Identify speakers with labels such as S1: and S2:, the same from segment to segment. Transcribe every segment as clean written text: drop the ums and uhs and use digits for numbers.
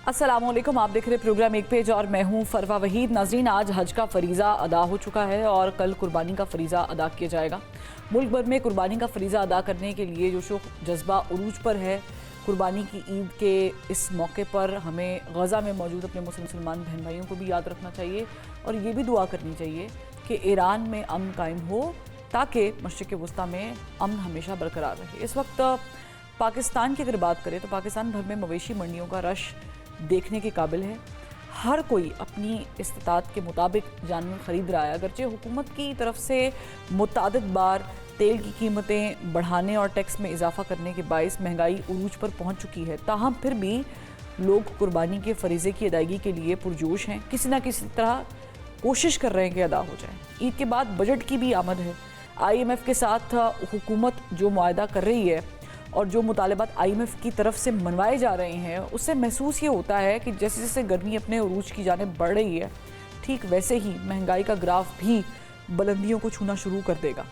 S1: अस्सलाम वालेकुम, आप देख रहे प्रोग्राम एक पेज और मैं हूं फरवा वहीद। नाज़रीन, आज हज का फ़रीज़ा अदा हो चुका है और कल कुर्बानी का फ़रीज़ा अदा किया जाएगा। मुल्क भर में कुर्बानी का फ़रीज़ा अदा करने के लिए जोशो जज्बा उरूज पर है। कुर्बानी की ईद के इस मौके पर हमें गज़ा में मौजूद अपने मुसलमान बहन भाइयों को भी याद रखना चाहिए और ये भी दुआ करनी चाहिए कि ईरान में अमन कायम हो ताकि मशरिक़ वस्ता में अमन हमेशा बरकरार रहे। इस वक्त पाकिस्तान की अगर बात करें तो पाकिस्तान भर में मवेशी मंडियों का रश देखने के काबिल है। हर कोई अपनी इस्तात के मुताबिक जानवर ख़रीद रहा है। अगरचे हुकूमत की तरफ से मुतअद्दिद बार तेल की कीमतें बढ़ाने और टैक्स में इजाफा करने के बायस महंगाई उरूज पर पहुंच चुकी है, ताहम फिर भी लोग कुर्बानी के फरीज़े की अदायगी के लिए पुरजोश हैं। किसी न किसी तरह कोशिश कर रहे हैं कि अदा हो जाए। ईद के बाद बजट की भी आमद है। IMF के साथ हुकूमत जो मुआहदा कर रही है और जो मुतालबात IMF की तरफ से मनवाए जा रहे हैं, उससे महसूस ये होता है कि जैसे जैसे गर्मी अपने उरूज की जानिब बढ़ रही है, ठीक वैसे ही महंगाई का ग्राफ भी बुलंदियों को छूना शुरू कर देगा।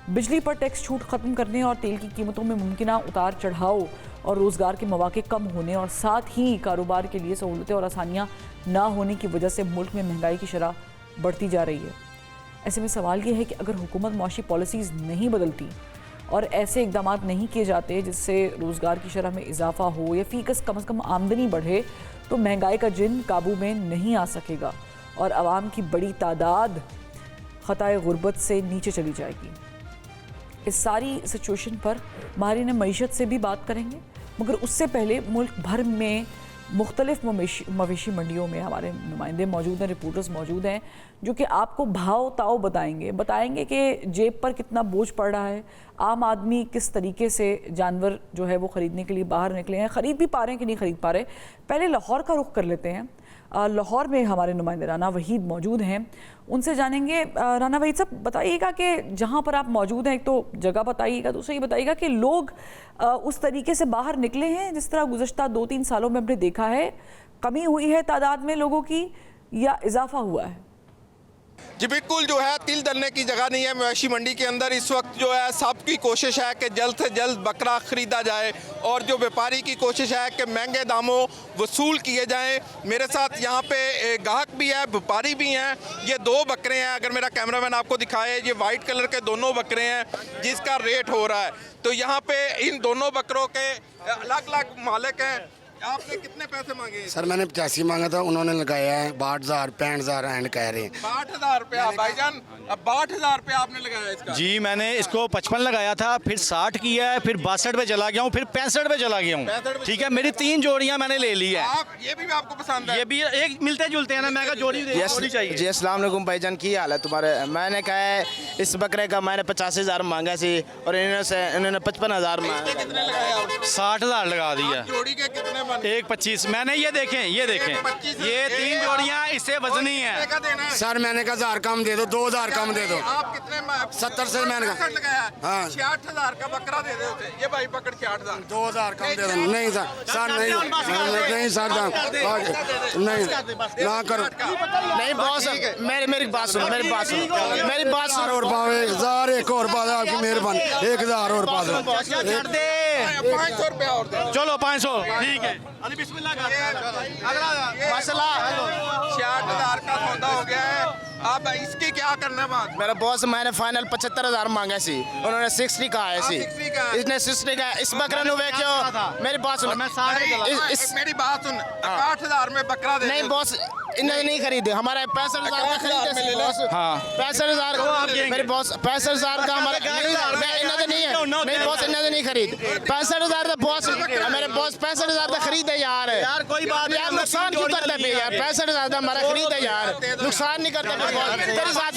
S1: बिजली पर टैक्स छूट ख़त्म करने और तेल की कीमतों में मुमकिना उतार चढ़ाव और रोज़गार के मौके कम होने और साथ ही कारोबार के लिए सहूलतें और आसानियाँ ना होने की वजह से मुल्क में महंगाई की शरह बढ़ती जा रही है। ऐसे में सवाल ये है कि अगर हुकूमत मुआशी पॉलिसीज़ नहीं बदलती और ऐसे इकदाम नहीं किए जाते जिससे रोज़गार की शरह में इजाफा हो या फ़ीकस कम से कम आमदनी बढ़े, तो महंगाई का जिन काबू में नहीं आ सकेगा और आवाम की बड़ी तादाद ख़ताए गुर्बत से नीचे चली जाएगी। इस सारी सिचुएशन पर माहिरीन मईशत से भी बात करेंगे, मगर उससे पहले मुल्क भर में मुख्तलिफ मवेशी मंडियों में हमारे नुमाइंदे मौजूद हैं, रिपोर्टर्स मौजूद हैं जो कि आपको भाव ताव बताएंगे कि जेब पर कितना बोझ पड़ रहा है। आम आदमी किस तरीके से जानवर जो है वो ख़रीदने के लिए बाहर निकले हैं, ख़रीद भी पा रहे हैं कि नहीं ख़रीद पा रहे। पहले लाहौर का रुख कर लेते हैं। लाहौर में हमारे नुमाइंदे राना वहीद मौजूद हैं, उनसे जानेंगे। राना वहीद साहब, बताइएगा कि जहाँ पर आप मौजूद हैं, एक तो जगह बताइएगा, दूसरा ये बताइएगा कि लोग उस तरीके से बाहर निकले हैं जिस तरह गुज़श्ता 2-3 सालों में हमने देखा है। कमी हुई है तादाद में लोगों की या इजाफा हुआ है?
S2: जी बिल्कुल, जो है तिल दलने की जगह नहीं है मवेशी मंडी के अंदर। इस वक्त जो है सबकी कोशिश है कि जल्द से जल्द बकरा ख़रीदा जाए और जो व्यापारी की कोशिश है कि महंगे दामों वसूल किए जाएं। मेरे साथ यहाँ पे गाहक भी है, व्यापारी भी हैं। ये 2 बकरे हैं, अगर मेरा कैमरामैन आपको दिखाए, ये वाइट कलर के दोनों बकरे हैं जिसका रेट हो रहा है। तो यहाँ पे इन दोनों बकरों के अलग अलग मालिक हैं। आपने कितने पैसे मांगे?
S3: सर मैंने 85 मांगा था, उन्होंने लगाया है 62,000 65,000 एंड कह रहे हैं
S2: 62,000 रुपया। भाईजान, अब 62,000 रुपया आपने लगाया इसका?
S4: जी, मैंने इसको 55 लगाया था, फिर 60 किया है, फिर 62 पे चला गया हूँ, फिर 65 पे चला गया हूँ। ठीक है, मेरी 3 जोड़ियाँ मैंने ले ली है।
S2: आप ये भी आपको पसंद है?
S4: ये भी एक मिलते जुलते हैं ना, मैं कहा जोड़ी चाहिए।
S5: जी अस्सलाम वालेकुम भाईजान, की हाल है तुम्हारे? मैंने कहा है इस बकरे का मैंने 85,000 मांगा सी और इन्होंने 55,000 मांगा।
S2: कितने लगाया?
S4: 60,000 लगा दिया।
S2: जोड़ी के कितने बने?
S4: एक 25। मैंने ये देखें, ये 3 जोड़ियाँ इससे वजनी है।
S3: सर मैंने कहा 1000 कम दे दो, 2000 कम दे दो।
S2: आप कितने?
S3: 70 से मैंने कहा
S2: लगाया।
S3: हाँ।
S2: 66,000 का बकरा दे दो। ये भाई पकड़ 68,000।
S3: 2000 कम दे दो। नहीं सर, सर नहीं सर, नहीं ना करो।
S5: नहीं बॉस, मेरी बात सुनो, मेरी बात सुनो।
S3: और पावे 1000 एक और पा दो, आपकी मेहरबानी। 1000 और पा दो।
S2: 500 रुपया और दे।
S4: चलो 500, ठीक है। अली बिस्मिल्लाह कर।
S5: मसला
S2: 66,000 का सौदा हो गया है। अब इसकी क्या करना है बात?
S5: मेरा बॉस, मैंने फाइनल 75,000 मांगा सी, उन्होंने 60 कहा है सी।
S2: 60 का?
S5: इसने 60 का इस बकरे नु क्यों? मेरी बात सुनो,
S2: मेरी बात सुन। 8,000 में बकरा दे।
S5: नहीं बॉस, इन्हें नहीं खरीदे, हमारा 65,000 का खरीदे बॉस।
S4: हाँ
S5: 65,000 मेरे बॉस, 65,000 का हमारा इन्हें नहीं है। नहीं बॉस, इन्हें नहीं खरीद। 65,000 का बॉस, मेरे बॉस 65,000 का खरीद है यार।
S4: यार कोई बात नहीं,
S5: यार नुकसान क्यों करते पे यार? 65,000 का हमारा खरीद है यार, नुकसान नहीं करते पे बॉस। तेरे साथ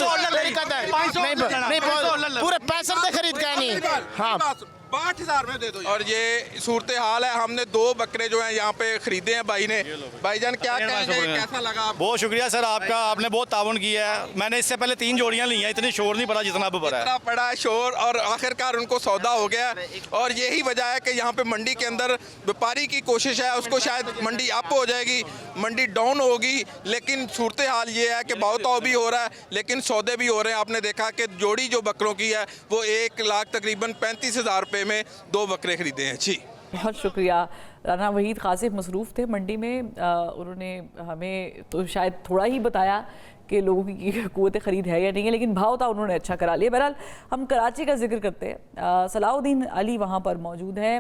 S5: नहीं बॉस, पूरे 65 से खरीद का नहीं। हाँ
S2: 62,000 में दे दो। और ये सूरत हाल है। हमने 2 बकरे जो हैं यहाँ पे खरीदे हैं भाई ने। भाईजान क्या कहेंगे, कैसा लगा आपको?
S4: बहुत शुक्रिया सर आपका, आपने बहुत ताउन किया है। मैंने इससे पहले 3 जोड़ियाँ ली हैं, इतनी शोर नहीं पड़ा जितना अब पड़ा है।
S2: इतना पड़ा है शोर और आखिरकार उनको सौदा हो गया। और यही वजह है कि यहाँ पे मंडी के अंदर व्यापारी की कोशिश है, उसको शायद मंडी अप हो जाएगी, मंडी डाउन होगी, लेकिन सूरत हाल ये है कि भाव ताव भी हो रहा है लेकिन सौदे भी हो रहे हैं। आपने देखा कि जोड़ी जो बकरों की है वो 1 लाख तकरीबन 35,000 रुपये में 2 बकरे खरीदे हैं। जी
S1: बहुत शुक्रिया। राना वहीद कासिफ मसरूफ़ थे मंडी में, उन्होंने हमें तो शायद थोड़ा ही बताया कि लोगों की क़ुव्वत ख़रीद है या नहीं है, लेकिन भाव था उन्होंने अच्छा करा लिया। बहरहाल हम कराची का जिक्र करते हैं, सलाउद्दीन अली वहाँ पर मौजूद हैं।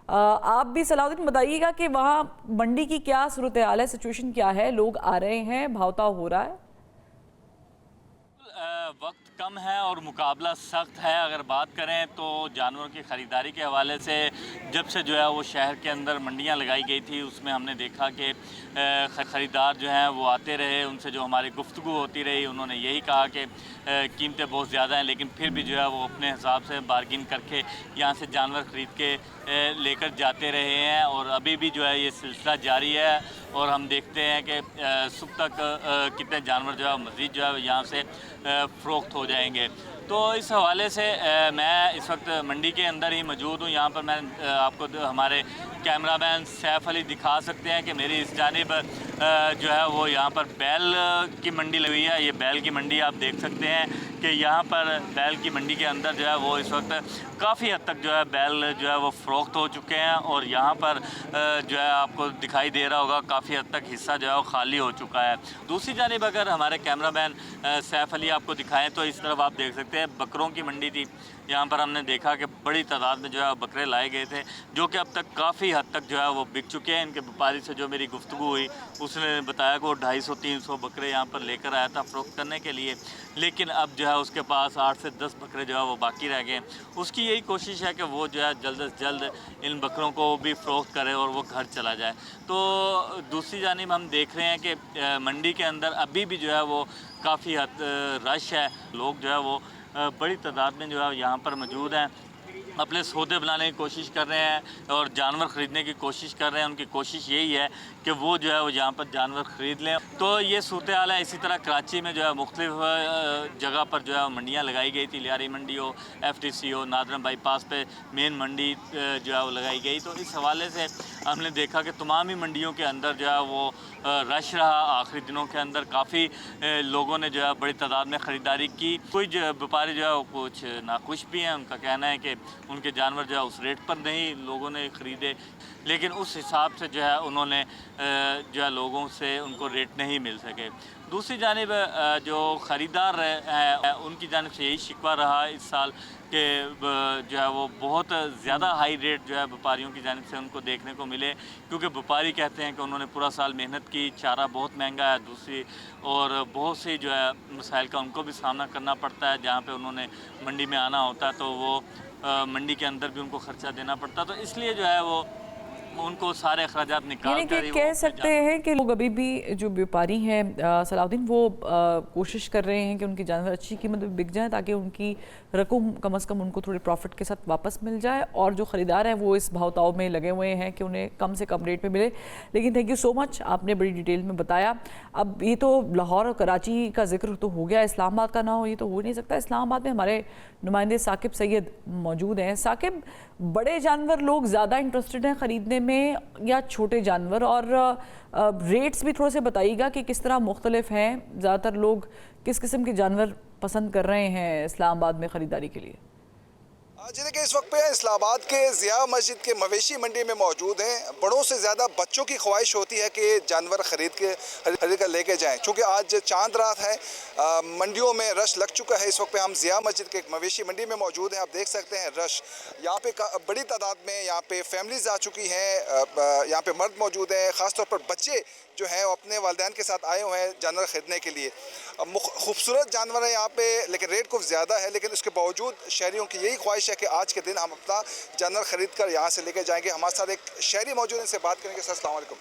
S1: आप भी सलाउद्दीन बताइएगा कि वहाँ मंडी की क्या सूरत हाल है, सिचुएशन क्या है, लोग आ रहे हैं, भावताव हो रहा है?
S6: वक्त कम है और मुकाबला सख्त है। अगर बात करें तो जानवरों की ख़रीदारी के हवाले से जब से जो है वो शहर के अंदर मंडियां लगाई गई थी, उसमें हमने देखा कि ख़रीदार जो हैं वो आते रहे, उनसे जो हमारी गुफ्तगू होती रही, उन्होंने यही कहा कि कीमतें बहुत ज़्यादा हैं, लेकिन फिर भी जो है वो अपने हिसाब से बार्गिन करके यहाँ से जानवर ख़रीद के लेकर जाते रहे हैं और अभी भी जो है ये सिलसिला जारी है। और हम देखते हैं कि सुबह तक कितने जानवर जो है मज़ीद जो है यहाँ से फ़रोख्त हो जाएंगे। तो इस हवाले से मैं इस वक्त मंडी के अंदर ही मौजूद हूँ। यहाँ पर मैं आपको हमारे कैमरामैन सैफ अली दिखा सकते हैं कि मेरी इस जानिब जो है वो यहाँ पर बैल की मंडी लगी हुई है। ये बैल की मंडी आप देख सकते हैं कि यहाँ पर बैल की मंडी के अंदर जो है वो इस वक्त काफ़ी हद तक जो है बैल जो है वो फ़रोख्त हो चुके हैं और यहाँ पर जो है आपको दिखाई दे रहा होगा काफ़ी हद तक हिस्सा जो है वो खाली हो चुका है। दूसरी जानिब अगर हमारे कैमरामैन सैफ अली आपको दिखाएं तो इस तरफ आप देख सकते हैं बकरों की मंडी थी। यहाँ पर हमने देखा कि बड़ी तादाद में जो है बकरे लाए गए थे, जो कि अब तक काफ़ी हद तक जो है वो बिक चुके हैं। इनके व्यापारी से जो मेरी गुफ्तगू हुई उसने बताया कि वो 250-300 बकरे यहाँ पर लेकर आया था फ़रोख्त करने के लिए, लेकिन अब जो है उसके पास 8 से 10 बकरे जो है वो बाकी रह गए। उसकी यही कोशिश है कि वो जो है जल्द से जल्द इन बकरों को भी फ़रोख्त करे और वो घर चला जाए। तो दूसरी जानिब हम देख रहे हैं कि मंडी के अंदर अभी भी जो है वो काफ़ी रश है, लोग जो है वो बड़ी तादाद में जो है यहाँ पर मौजूद हैं, अपने सौदे बनाने की कोशिश कर रहे हैं और जानवर ख़रीदने की कोशिश कर रहे हैं। उनकी कोशिश यही है कि वो जो है वो यहाँ पर जानवर ख़रीद लें। तो ये सूरत हाल है। इसी तरह कराची में जो है मुख्तलिफ़ जगह पर जो है मंडियाँ लगाई गई थी, लियारी मंडी हो, FTC हो, नादरम बाईपास पे मेन मंडी जो है वो लगाई गई। तो इस हवाले से हमने देखा कि तमाम ही मंडियों के अंदर जो है वो रश रहा। आखिरी दिनों के अंदर काफ़ी लोगों ने जो है बड़ी तादाद में ख़रीदारी की। कुछ व्यापारी जो है वो कुछ नाखुश भी हैं, उनका कहना है कि उनके जानवर जो है उस रेट पर नहीं लोगों ने ख़रीदे, लेकिन उस हिसाब से जो है उन्होंने जो है लोगों से उनको रेट नहीं मिल सके। दूसरी जानिब जो ख़रीदार हैं उनकी जानिब से यही शिकवा रहा इस साल कि जो है वो बहुत ज़्यादा हाई रेट जो है व्यापारियों की जानिब से उनको देखने को मिले, क्योंकि व्यापारी कहते हैं कि उन्होंने पूरा साल मेहनत की, चारा बहुत महंगा है, दूसरी और बहुत सी जो है मसाइल का उनको भी सामना करना पड़ता है। जहाँ पे उन्होंने मंडी में आना होता है तो वो मंडी के अंदर भी उनको ख़र्चा देना पड़ता है, तो इसलिए जो है वो उनको सारे अखराजात निकाल कर
S1: कह सकते हैं कि लोग अभी भी जो व्यापारी हैं सलाउद्दीन वो कोशिश कर रहे हैं कि उनकी जानवर अच्छी कीमत में बिक जाए ताकि उनकी रकम कम से कम उनको थोड़े प्रॉफिट के साथ वापस मिल जाए, और जो ख़रीदार हैं वो इस भाव-ताव में लगे हुए हैं कि उन्हें कम से कम रेट में मिले। लेकिन थैंक यू सो मच, आपने बड़ी डिटेल में बताया। अब ये तो लाहौर और कराची का जिक्र तो हो गया, इस्लामाबाद का ना हो ये तो हो नहीं सकता। इस्लामाबाद में हमारे नुमाइंदे साकिब सैयद मौजूद हैं। साकिब, बड़े जानवर लोग ज़्यादा इंटरेस्टेड हैं ख़रीदने में या छोटे जानवर, और रेट्स भी थोड़े से बताइएगा कि किस तरह मुख्तलिफ हैं, ज़्यादातर लोग किस किस्म के जानवर पसंद कर रहे हैं इस्लामाबाद में ख़रीदारी के लिए?
S7: जी देखिए, इस वक्त पे इस्लामाबाद के ज़िया मस्जिद के मवेशी मंडी में मौजूद हैं। बड़ों से ज़्यादा बच्चों की ख्वाहिश होती है कि जानवर खरीद कर लेके जाएं, क्योंकि आज चांद रात है, मंडियों में रश लग चुका है। इस वक्त पे हम ज़िया मस्जिद के एक मवेशी मंडी में मौजूद हैं। आप देख सकते हैं रश, यहाँ पे बड़ी तादाद में यहाँ पे फैमिलीज़ आ चुकी हैं, यहाँ पे मर्द मौजूद हैं, ख़ासतौर पर बच्चे जो हैं वो अपने वालिदैन के साथ आए हुए हैं जानवर ख़रीदने के लिए। खूबसूरत जानवर है यहाँ पे, लेकिन रेट कुछ ज़्यादा है, लेकिन उसके बावजूद शहरियों की यही ख्वाहिश है कि आज के दिन हम अपना जानवर ख़रीद कर यहाँ से लेके जाएंगे। हमारे साथ एक शहरी मौजूद हैं, इनसे बात करेंगे। अस्सलाम वालेकुम,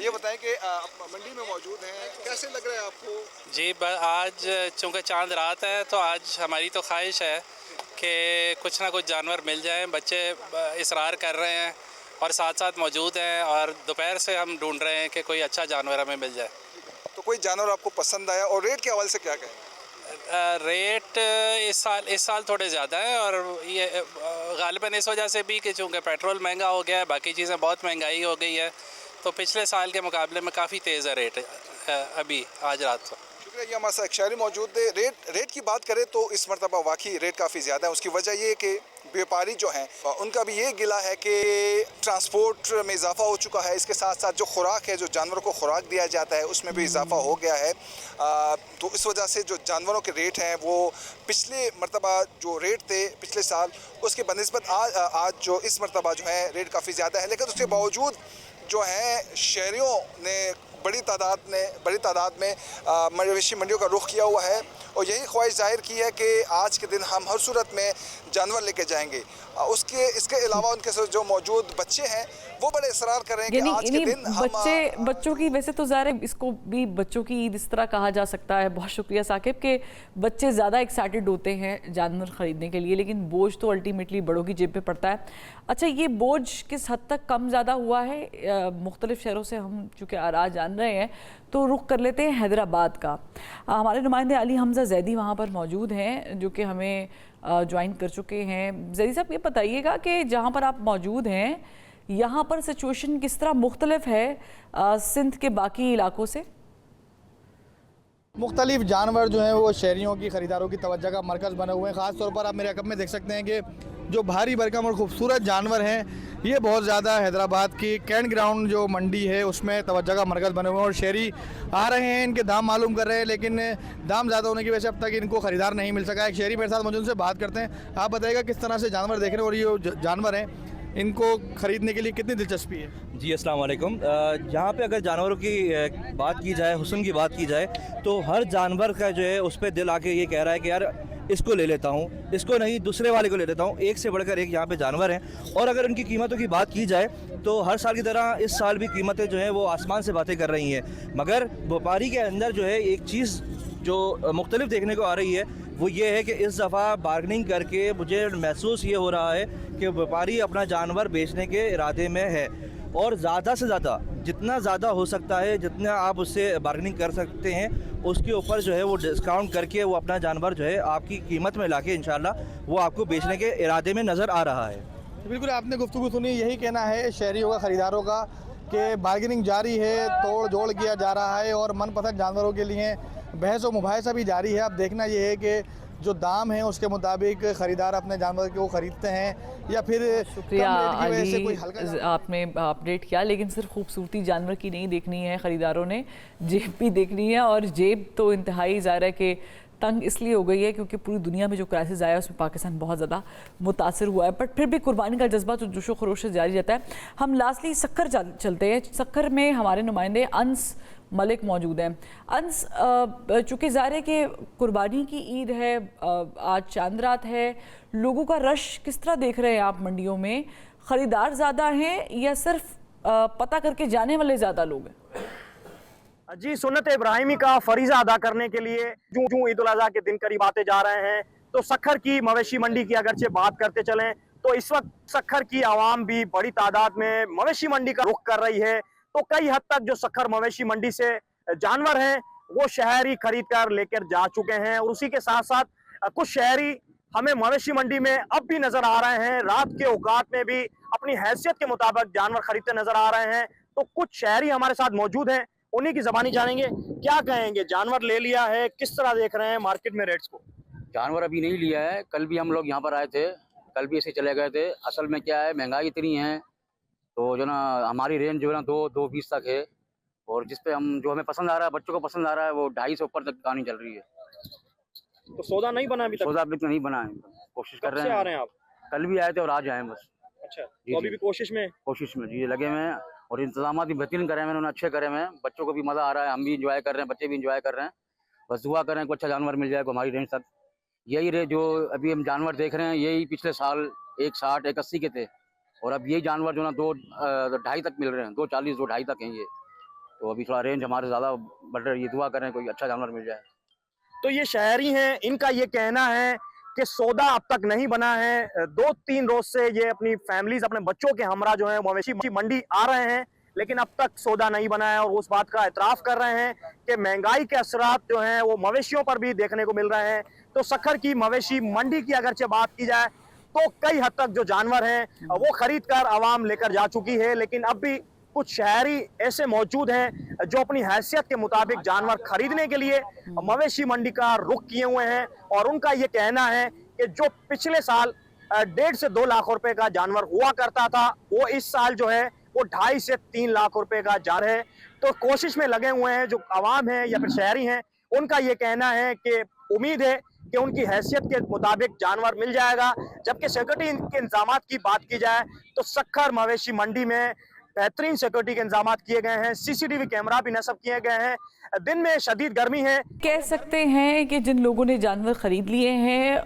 S7: ये बताएं कि आप मंडी में मौजूद हैं, कैसे लग रहा है आपको?
S8: जी, आज चूँकि चांद रात है तो आज हमारी तो ख्वाहिश है कि कुछ ना कुछ जानवर मिल जाए। बच्चे इसरार कर रहे हैं और साथ साथ मौजूद हैं, और दोपहर से हम ढूंढ रहे हैं कि कोई अच्छा जानवर हमें मिल जाए।
S7: तो कोई जानवर आपको पसंद आया, और रेट के हवाले से क्या कहें?
S8: रेट इस साल थोड़े ज़्यादा है, और ये ग़ालिबन इस वजह से भी कि चूँकि पेट्रोल महंगा हो गया है, बाकी चीज़ें बहुत महंगाई हो गई है, तो पिछले साल के मुकाबले में काफ़ी तेज़ है रेट अभी आज रात को।
S7: ये हमारे साथ एक शहरी मौजूद है। रेट की बात करें तो इस मरतबा वाकई रेट काफ़ी ज़्यादा है। उसकी वजह ये है कि व्यापारी जो हैं उनका भी ये गिला है कि ट्रांसपोर्ट में इजाफा हो चुका है, इसके साथ साथ जो खुराक है, जो जानवरों को खुराक दिया जाता है, उसमें भी इजाफा हो गया है। तो इस वजह से जो जानवरों के रेट हैं वो पिछले मरतबा जो रेट थे पिछले साल उसके बनिस्बत आज जो इस मरतबा जो है रेट काफ़ी ज़्यादा है। लेकिन उसके बावजूद जो है शहरियों ने बड़ी तादाद में मवेशी मंडियों का रुख किया हुआ है और यही ख्वाहिश जाहिर की है कि आज के दिन हम हर सूरत में जानवर लेके जाएंगे। इसके अलावा उनके साथ जो मौजूद बच्चे हैं वो बड़े इसरार कर रहे हैं कि आज के दिन
S1: बच्चों की, वैसे तो ज़ाहिर है इसको भी बच्चों की ईद इस तरह कहा जा सकता है। बहुत शुक्रिया साकिब के बच्चे ज़्यादा एक्साइटेड होते हैं जानवर ख़रीदने के लिए, लेकिन बोझ तो अल्टीमेटली बड़ों की जेब पे पड़ता है। अच्छा, ये बोझ किस हद तक कम ज़्यादा हुआ है? मुख्तलिफ शहरों से हम चूँकि आरा जान रहे हैं तो रुख कर लेते हैं हैदराबाद का। हमारे नुमाइंदे अली हमज़ा जैदी वहाँ पर मौजूद हैं जो कि हमें ज्वाइन कर चुके हैं। जैदी साहब, ये बताइएगा कि जहाँ पर आप मौजूद हैं यहाँ पर सिचुएशन किस तरह मुख्तलिफ है सिंध के बाकी इलाकों से?
S9: मुख्तलिफ जानवर जो हैं वो शहरियों की ख़रीदारों की तवज्जो का मरकज़ बने हुए हैं। ख़ास तौर पर आप मेरे अकब में देख सकते हैं कि जो भारी भरकम और ख़ूबसूरत जानवर हैं ये बहुत ज़्यादा हैदराबाद की कैंट ग्राउंड जो मंडी है उसमें तवज्जो का मरकज़ बने हुए हैं और शहरी आ रहे हैं, इनके दाम मालूम कर रहे हैं, लेकिन दाम ज़्यादा होने की वजह से अब तक इनको ख़रीदार नहीं मिल सका। एक शहरी मेरे साथ मौजूद, से बात करते हैं। आप बताइएगा किस तरह से जानवर देख रहे हैं और ये जानवर हैं इनको ख़रीदने के लिए कितनी दिलचस्पी है?
S10: जी अस्सलाम वालेकुम। यहाँ पे अगर जानवरों की बात की जाए, हुस्न की बात की जाए, तो हर जानवर का जो है उस पर दिल आके ये कह रहा है कि यार इसको ले लेता हूँ, इसको नहीं दूसरे वाले को ले लेता हूँ। एक से बढ़कर एक यहाँ पे जानवर हैं और अगर उनकी कीमतों की बात की जाए तो हर साल की तरह इस साल भी कीमतें जो हैं वो आसमान से बातें कर रही हैं। मगर व्यापारी के अंदर जो है एक चीज़ जो मुख्तलिफ देखने को आ रही है वो ये है कि इस दफ़ा बार्गेनिंग करके मुझे महसूस ये हो रहा है कि व्यापारी अपना जानवर बेचने के इरादे में है और ज़्यादा से ज़्यादा जितना ज़्यादा हो सकता है, जितना आप उससे बार्गेनिंग कर सकते हैं उसके ऊपर जो है वो डिस्काउंट करके वो अपना जानवर जो है आपकी कीमत में लाके इंशाल्लाह वो आपको बेचने के इरादे में नज़र आ रहा है।
S9: बिल्कुल, आपने गुफ्तगू सुनी, यही कहना है शहरियों का, ख़रीदारों का कि बार्गेनिंग जारी है, तोड़ जोड़ किया जा रहा है और मनपसंद जानवरों के लिए बहस व मुबाहिसा भी जारी है। अब देखना ये है कि जो दाम है उसके मुताबिक ख़रीदार अपने जानवर को ख़रीदते हैं या फिर
S1: शुक्रिया अली, आपने अपडेट किया। लेकिन सिर्फ खूबसूरती जानवर की नहीं देखनी है, ख़रीदारों ने जेब भी देखनी है और जेब तो इंतहाई ज़ाहिर है कि तंग इसलिए हो गई है क्योंकि पूरी दुनिया में जो क्राइसिस आया उसमें पाकिस्तान बहुत ज़्यादा मुतासर हुआ है, बट फिर भी कुर्बानी का जज्बा तो जोशो खरोश से जारी रहता है। हम लास्टली सक्खर चलते हैं। सक्खर में हमारे नुमाइंदे अंस मलिक मौजूद हैं। अंस, चूँकि ज़ाहिर है कि कुर्बानी की ईद है, आज चांद रात है, लोगों का रश किस तरह देख रहे हैं आप मंडियों में? ख़रीदार ज़्यादा हैं या सिर्फ पता करके जाने वाले ज़्यादा लोग हैं?
S11: जी, सुन्नत इब्राहिमी का फरीज़ा अदा करने के लिए जूं ईद उल अज़हा के दिन करीब आते जा रहे हैं तो सक्खर की मवेशी मंडी की अगरचे बात करते चलें तो इस वक्त सक्खर की आवाम भी बड़ी तादाद में मवेशी मंडी का रुख कर रही है। तो कई हद तक जो सक्खर मवेशी मंडी से जानवर हैं वो शहरी खरीद कर लेकर जा चुके हैं और उसी के साथ साथ कुछ शहरी हमें मवेशी मंडी में अब भी नजर आ रहे हैं। रात के औकात में भी अपनी हैसियत के मुताबिक जानवर खरीदते नजर आ रहे हैं। तो कुछ शहरी हमारे साथ मौजूद हैं, उन्हीं की ज़बानी जानेंगे। क्या कहेंगे, जानवर ले लिया है, किस तरह देख रहे हैं मार्केट में रेट्स को?
S12: जानवर अभी नहीं लिया है, कल भी हम लोग यहाँ पर आए थे, कल भी ऐसे चले गए थे। असल में क्या है, महंगाई इतनी है तो जो ना हमारी रेंज जो है ना 220 तक है और जिस पे हम जो हमें पसंद आ रहा है, बच्चों को पसंद आ रहा है, वो 250 ऊपर तक कहानी चल रही है।
S11: तो सौदा नहीं बना अभी तक?
S12: सौदा अभी तक नहीं बना है, कोशिश कर रहे हैं।
S11: आ रहे हैं आप?
S12: कल भी आए थे और आज आए हैं बस।
S11: अच्छा, तो अभी भी कोशिश में
S12: जी लगे हुए हैं और इंतजाम भी बेहतरीन करे हैं उन्होंने, अच्छे करे हैं। बच्चों को भी मज़ा आ रहा है, हम भी इंजॉय कर रहे हैं, बच्चे भी इंजॉय कर रहे हैं। बस दुआ करें कोई अच्छा जानवर मिल जाए को हमारी रेंज तक। यही रे जो अभी हम जानवर देख रहे हैं यही पिछले साल 160 180 के थे और अब यही जानवर जो ना 2.5 तक मिल रहे हैं, 240 2.5 तक हैं ये। तो अभी थोड़ा रेंज हमारे ज़्यादा बढ़ रही है, दुआ करें कोई अच्छा जानवर मिल जाए।
S11: तो ये शहरी हैं, इनका ये कहना है कि सौदा अब तक नहीं बना है। 2-3 रोज से ये अपनी फैमिलीज, अपने बच्चों के हमरा जो है मवेशी मंडी आ रहे हैं लेकिन अब तक सौदा नहीं बना है और उस बात का एतराफ़ कर रहे हैं कि महंगाई के असरात जो हैं वो मवेशियों पर भी देखने को मिल रहे हैं। तो सक्खर की मवेशी मंडी की अगरचे बात की जाए तो कई हद तक जो जानवर हैं वो खरीद कर आवाम लेकर जा चुकी है, लेकिन अब भी कुछ शहरी ऐसे मौजूद हैं जो अपनी हैसियत के मुताबिक जानवर खरीदने के लिए मवेशी मंडी का रुख किए हुए हैं और उनका ये कहना है कि जो पिछले साल 1.5 से 2 लाख रुपए का जानवर हुआ करता था, वो इस साल जो है वो 2.5 से 3 लाख रुपए का जा रहा है। तो कोशिश में लगे हुए हैं जो आवाम है या फिर शहरी हैं, उनका ये कहना है कि उम्मीद है कि उनकी हैसियत के मुताबिक जानवर मिल जाएगा। जबकि सिक्योरिटी के इंतजामात की बात की जाए तो सक्खर मवेशी मंडी में बेहतरीन सिक्योरिटी के इंतजामात किए गए हैं, सीसीटीवी कैमरा भी नस्ब किए गए हैं। दिन में शदीद गर्मी है।
S1: कह सकते हैं कि जिन लोगों ने जानवर ख़रीद लिए हैं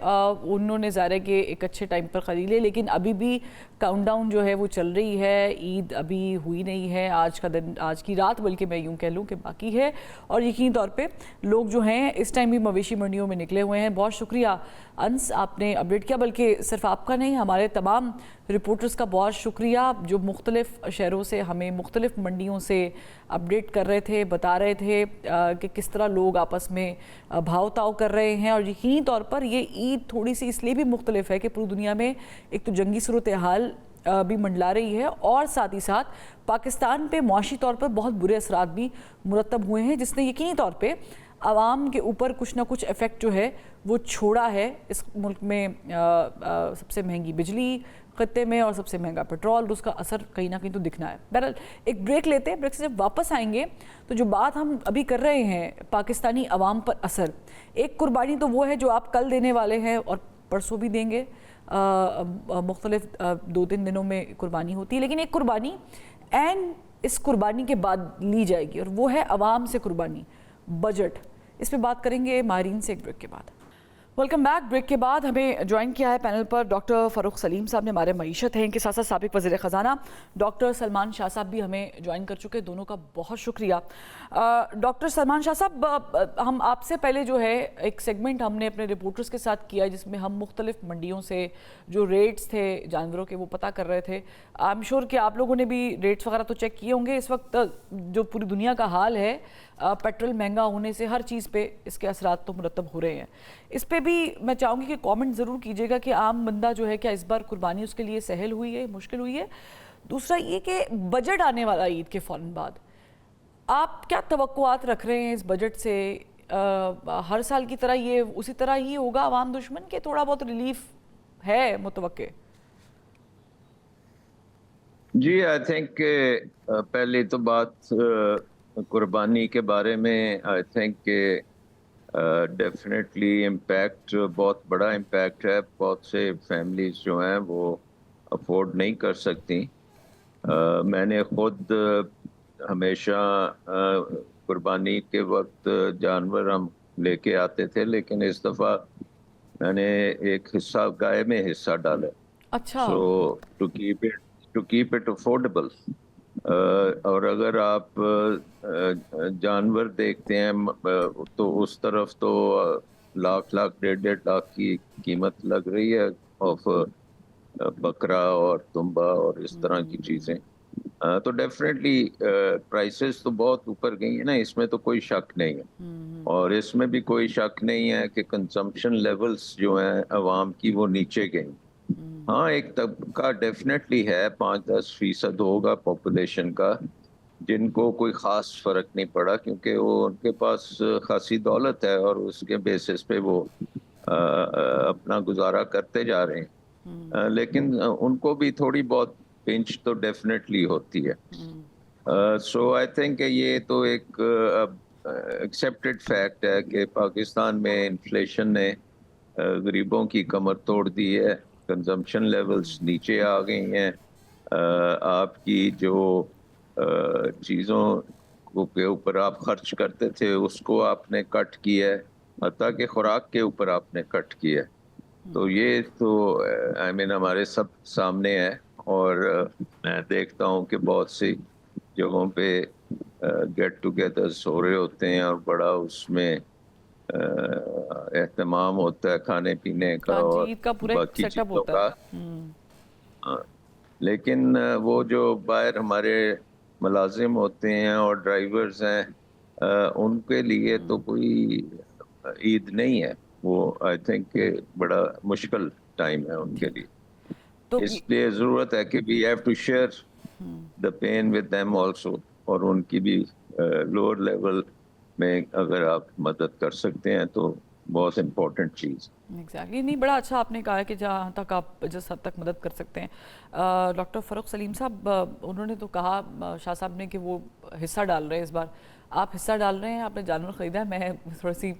S1: उन्होंने ज़ाहिर है कि एक अच्छे टाइम पर ख़रीद लिए, लेकिन अभी भी काउंटडाउन जो है वो चल रही है, ईद अभी हुई नहीं है, आज का दिन, आज की रात बल्कि मैं यूँ कह लूँ कि बाकी है। और यकीनी तौर पे लोग जो हैं इस टाइम भी मवेशी मंडियों में निकले हुए हैं। बहुत शुक्रिया अंस, आपने अपडेट किया, बल्कि सिर्फ आपका नहीं हमारे तमाम रिपोर्टर्स का बहुत शुक्रिया जो मुख्तलिफ़ शहरों से हमें मुख्तलिफ़ मंडियों से अपडेट कर रहे थे, बता रहे थे कि किस तरह लोग आपस में भाव ताव कर रहे हैं। और यकीनी तौर पर ये ईद थोड़ी सी इसलिए भी मुख्तलिफ है कि पूरी दुनिया में एक तो जंगी सूरत हाल भी मंडला रही है और साथ ही साथ पाकिस्तान पे मुआशी तौर पर बहुत बुरे असरात भी मुरतब हुए हैं, जिसने यकीनी तौर पे आवाम के ऊपर कुछ ना कुछ इफ़ेक्ट जो है वो छोड़ा है। इस मुल्क में सबसे महंगी बिजली खत्ते में और सबसे महंगा पेट्रोल, उसका असर कहीं ना कहीं तो दिखना है। बहरहाल एक ब्रेक लेते हैं, ब्रेक से जब वापस आएंगे तो जो बात हम अभी कर रहे हैं पाकिस्तानी अवाम पर असर, एक कुर्बानी तो वो है जो आप कल देने वाले हैं और परसों भी देंगे, मुख्तलिफ 2-3 दिनों में कुर्बानी होती है, लेकिन एक कुर्बानी एंड इस कुर्बानी के बाद ली जाएगी और वो है अवाम से कुर्बानी, बजट। इस पर बात करेंगे माहिरीन से एक ब्रेक के बाद। Welcome back. ब्रेक के बाद हमें ज्वाइन किया है पैनल पर डॉक्टर फ़ारूक सलीम साहब ने, हमारे मईशत हैं, इनके साथ साथ साबिक वज़ीर ख़ज़ाना डॉक्टर सलमान शाह साहब भी हमें ज्वाइन कर चुके हैं, दोनों का बहुत शुक्रिया। डॉक्टर सलमान शाह साहब, हम आपसे पहले जो है एक सेगमेंट हमने अपने रिपोर्टर्स के साथ किया जिसमें हम मुख्तलिफ मंडियों से जो रेट्स थे जानवरों के वो पता कर रहे थे। आई एम श्योर कि आप लोगों ने भी रेट्स वगैरह तो चेक किए होंगे। इस वक्त जो पूरी दुनिया का हाल है, पेट्रोल महंगा होने से हर चीज़ पे इसके असरात तो मुरतब हो रहे हैं। इस पे भी मैं चाहूँगी कि कमेंट ज़रूर कीजिएगा कि आम बंदा जो है क्या इस बार कुर्बानी उसके लिए सहल हुई है, मुश्किल हुई है। दूसरा ये कि बजट आने वाला ईद के फ़ौरन बाद, आप क्या तवक्कुआत रख रहे हैं इस बजट से? हर साल की तरह ये उसी तरह ही होगा अवाम दुश्मन के, थोड़ा बहुत रिलीफ है मुतवक्के?
S13: जी, आई थिंक पहले तो बात कुर्बानी के बारे में, आई थिंक डेफिनेटली इम्पैक्ट, बहुत बड़ा इम्पैक्ट है। बहुत से फैमिलीज जो हैं वो अफोर्ड नहीं कर सकती। मैंने खुद हमेशा कुर्बानी के वक्त जानवर हम लेके आते थे, लेकिन इस दफ़ा मैंने एक हिस्सा गाय में हिस्सा डाला।
S1: अच्छा।
S13: सो टू कीप इट अफोर्डेबल। और अगर आप जानवर देखते हैं तो उस तरफ तो लाख 1.5 लाख की कीमत लग रही है ऑफ बकरा और तुम्बा और इस तरह की चीज़ें। तो डेफिनेटली प्राइसेस तो बहुत ऊपर गई है ना, इसमें तो कोई शक नहीं है। और इसमें भी कोई शक नहीं है कि कंजम्पशन लेवल्स जो हैं अवाम की वो नीचे गई। हाँ, एक तबका डेफिनेटली है, 5-10% होगा पॉपुलेशन का जिनको कोई ख़ास फ़र्क नहीं पड़ा, क्योंकि वो उनके पास खासी दौलत है और उसके बेसिस पे वो अपना गुजारा करते जा रहे हैं। लेकिन उनको भी थोड़ी बहुत पिंच तो डेफिनेटली होती है। सो आई थिंक ये तो एक एक्सेप्टेड फैक्ट है कि पाकिस्तान में इन्फ्लेशन ने गरीबों की कमर तोड़ दी है, कंजम्पशन लेवल्स नीचे आ गई हैं। आपकी जो चीज़ों के ऊपर आप खर्च करते थे उसको आपने कट किया है, हत्ता कि खुराक के ऊपर आपने कट किया है। तो ये तो आई मीन हमारे सब सामने है। और मैं देखता हूँ कि बहुत सी जगहों पे गेट टुगेदर्स हो रहे होते हैं और बड़ा उसमें एहतमाम होता है खाने पीने का और बाकी चीज़ों का। लेकिन वो जो बाहर हमारे मुलाजिम होते हैं और ड्राइवर्स हैं, उनके लिए तो कोई ईद नहीं है। वो आई थिंक बड़ा मुश्किल टाइम है उनके लिए। तो इसलिए ज़रूरत है कि we have to share the pain with them also, और उनकी भी लोअर लेवल में अगर आप मदद कर सकते हैं तो बहुत इम्पोर्टेंट चीज़।
S1: एग्जैक्टली नहीं, बड़ा अच्छा आपने कहा है कि जहाँ तक आप जिस हद तक मदद कर सकते हैं। डॉक्टर फ़ारूक सलीम साहब, उन्होंने तो कहा शाह साहब ने कि वो हिस्सा डाल रहे हैं, इस बार आप हिस्सा डाल रहे हैं, आपने जानवर ख़रीदा है। मैं थोड़ी सी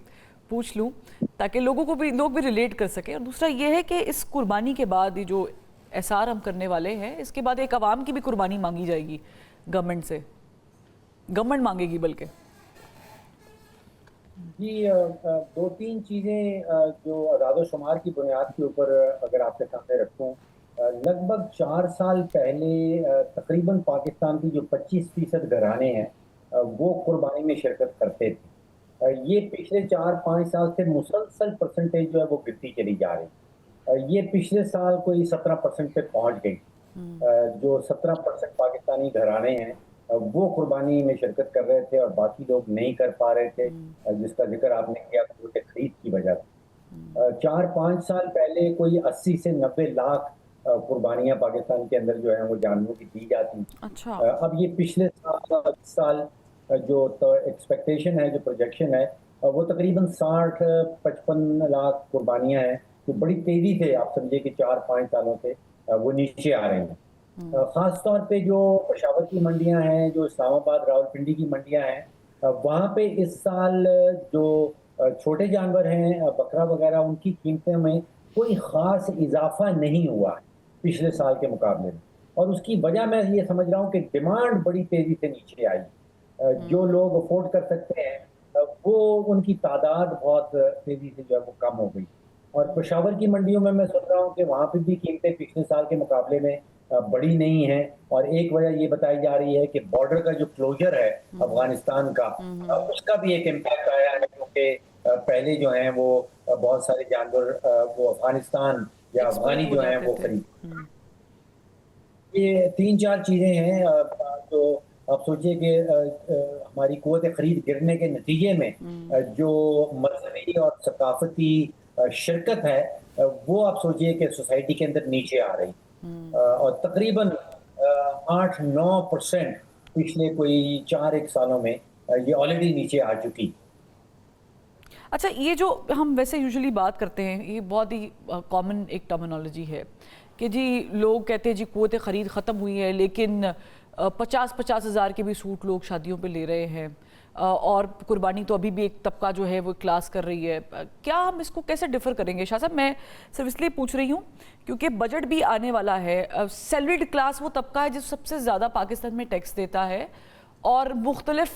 S1: पूछ लूँ ताकि लोग भी रिलेट कर सकें। और दूसरा ये है कि इस कुर्बानी के बाद ये जो एसआर हम करने वाले हैं, इसके बाद एक आवाम की भी कुर्बानी मांगी जाएगी गवर्नमेंट से, गवर्नमेंट मांगेगी बल्कि।
S14: जी, दो तीन चीज़ें जो अदाद शुमार की बुनियाद के ऊपर अगर आपके सामने रखूँ, लगभग 4 साल पहले तकरीबन पाकिस्तान की जो 25% घराने हैं वो कुर्बानी में शिरकत करते थे। ये पिछले 4-5 साल से मुसलसल परसेंटेज जो है वो गिरती चली जा रही। ये पिछले साल कोई 17% पे पहुंच गई। जो 17% पाकिस्तानी घराने हैं वो कुर्बानी में शिरकत कर रहे थे और बाकी लोग नहीं कर पा रहे थे, जिसका जिक्र आपने किया कोटे खरीद की वजह से। 4-5 साल पहले कोई 80 से 90 लाख कुर्बानियां पाकिस्तान के अंदर जो है वो जानवरों की दी जाती।
S1: अच्छा।
S14: अब ये पिछले साल जो एक्सपेक्टेशन है, जो प्रोजेक्शन है, वो तकरीबन 60-55 लाख कुर्बानियां हैं, तो बड़ी तेजी से आप समझिए कि 4-5 सालों से वो नीचे आ रहे हैं। ख़ास तौर पे जो पेशावर की मंडियां हैं, जो इस्लामाबाद रावलपिंडी की मंडियां हैं, वहाँ पे इस साल जो छोटे जानवर हैं, बकरा वगैरह, उनकी कीमतों में कोई ख़ास इजाफा नहीं हुआ है पिछले साल के मुकाबले में। और उसकी वजह मैं ये समझ रहा हूँ कि डिमांड बड़ी तेज़ी से नीचे आई। जो लोग अफोर्ड कर सकते हैं वो उनकी तादाद बहुत तेज़ी से जो है वो कम हो गई। और पेशावर की मंडियों में मैं सुन रहा हूँ कि वहाँ पे भी कीमतें पिछले साल के मुकाबले में बड़ी नहीं है। और एक वजह ये बताई जा रही है कि बॉर्डर का जो क्लोजर है अफगानिस्तान का, उसका भी एक इम्पैक्ट आया है, क्योंकि पहले जो है वो बहुत सारे जानवर वो अफगानिस्तान या अफगानी जो है वो खरीद। ये 3-4 चीज़ें हैं जो आप सोचिए कि हमारी कुव्वत खरीद गिरने के नतीजे में जो मजहबी और सकाफती शिरकत है वो आप सोचिए कि सोसाइटी के अंदर नीचे आ रही। और तकरीबन 8-9% पिछले कोई 4-1 सालों में ये ऑलरेडी नीचे आ चुकी।
S1: अच्छा, ये जो हम वैसे यूजुअली बात करते हैं, ये बहुत ही कॉमन एक टर्मिनोलॉजी है कि जी लोग कहते हैं जी कुव्वत ख़रीद ख़त्म हुई है, लेकिन 50-50 हज़ार के भी सूट लोग शादियों पे ले रहे हैं, और कुर्बानी तो अभी भी एक तबका जो है वो क्लास कर रही है। क्या हम इसको कैसे डिफ़र करेंगे? शाह साहब, मैं सिर्फ इसलिए पूछ रही हूँ क्योंकि बजट भी आने वाला है। सैलरीड क्लास वो तबका है जो सबसे ज़्यादा पाकिस्तान में टैक्स देता है और मुख्तलिफ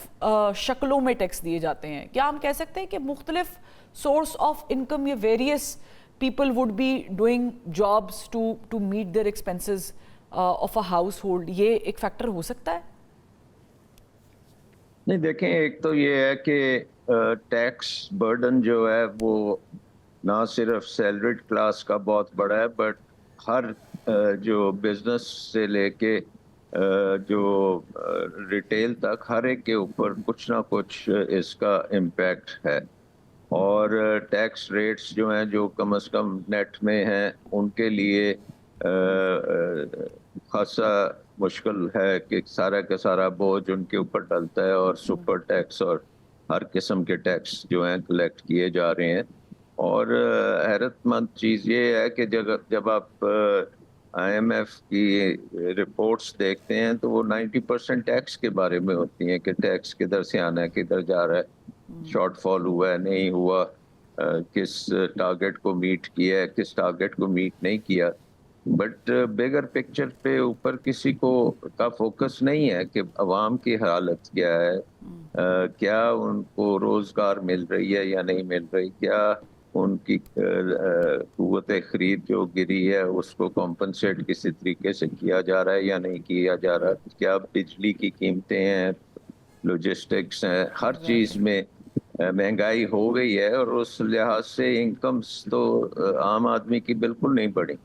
S1: शक्लों में टैक्स दिए जाते हैं। क्या हम कह सकते हैं कि मुख्तलिफ सोर्स ऑफ इनकम, ये various people would be doing jobs to meet their expenses of a household, ये एक फैक्टर हो सकता है?
S13: नहीं, देखें, एक तो ये है कि टैक्स बर्डन जो है वो ना सिर्फ सैलरीड क्लास का बहुत बड़ा है, बट हर जो बिजनेस से लेके जो रिटेल तक हर एक के ऊपर कुछ ना कुछ इसका इम्पैक्ट है। और टैक्स रेट्स जो हैं जो कम से कम नेट में हैं उनके लिए खासा मुश्किल है कि सारा का सारा बोझ उनके ऊपर डलता है, और सुपर टैक्स और हर किस्म के टैक्स जो हैं कलेक्ट किए जा रहे हैं। और हैरतमंद चीज़ ये है कि जब आप IMF की रिपोर्ट्स देखते हैं तो वो 90% टैक्स के बारे में होती हैं कि टैक्स किधर से आना है, किधर जा रहा है, शॉर्टफॉल हुआ है, नहीं हुआ, किस टारगेट को मीट किया है, किस टारगेट को मीट नहीं किया। बट बिगर पिक्चर पे ऊपर किसी को का फोकस नहीं है कि अवाम की हालत क्या है, क्या उनको रोज़गार मिल रही है या नहीं मिल रही, क्या उनकी कुव्वत खरीद जो गिरी है उसको कॉम्पनसेट किसी तरीके से किया जा रहा है या नहीं किया जा रहा, क्या बिजली की कीमतें हैं, लॉजिस्टिक्स हैं, हर चीज़ में महंगाई हो गई है। और उस लिहाज से इनकम्स तो आम आदमी की बिल्कुल नहीं बढ़ी।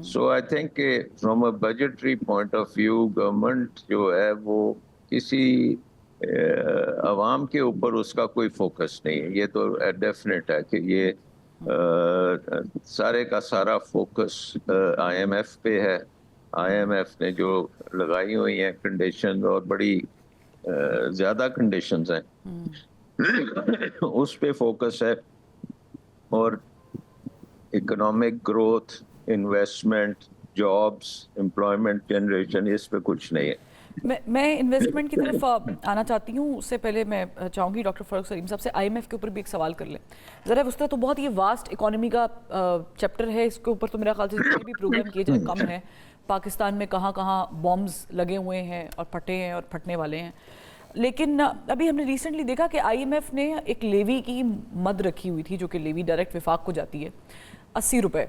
S13: So I think from a budgetary point of view government जो है वो किसी अवाम के ऊपर उसका कोई फोकस नहीं है। ये तो डेफिनेट है कि ये सारे का सारा फोकस IMF पे है। IMF ने जो लगाई हुई हैं कंडीशन, और बड़ी ज़्यादा कंडीशंस हैं, उस पे फोकस है। اور economic growth, investment, jobs, employment generation, اس پہ کچھ نہیں ہے.
S1: میں انویسٹمنٹ کی طرف آنا چاہتی ہوں. اس سے پہلے میں چاہوں گی ڈاکٹر فاروق سلیم صاحب سے آئی ایم ایف کے اوپر بھی ایک سوال کر لیں ذرا. اس طرح تو بہت یہ واسٹ اکانومی کا چیپٹر ہے, اس کے اوپر تو میرا خیال سے جتنے بھی پروگرام کیے جائیں کم ہیں. پاکستان میں کہاں کہاں بامز لگے ہوئے ہیں اور پھٹے ہیں اور پھٹنے والے ہیں. لیکن ابھی ہم نے ریسنٹلی دیکھا کہ آئی ایم ایف نے ایک لیوی کی مد رکھی ہوئی تھی جو کہ لیوی ڈائریکٹ وفاق کو جاتی ہے 80 روپے.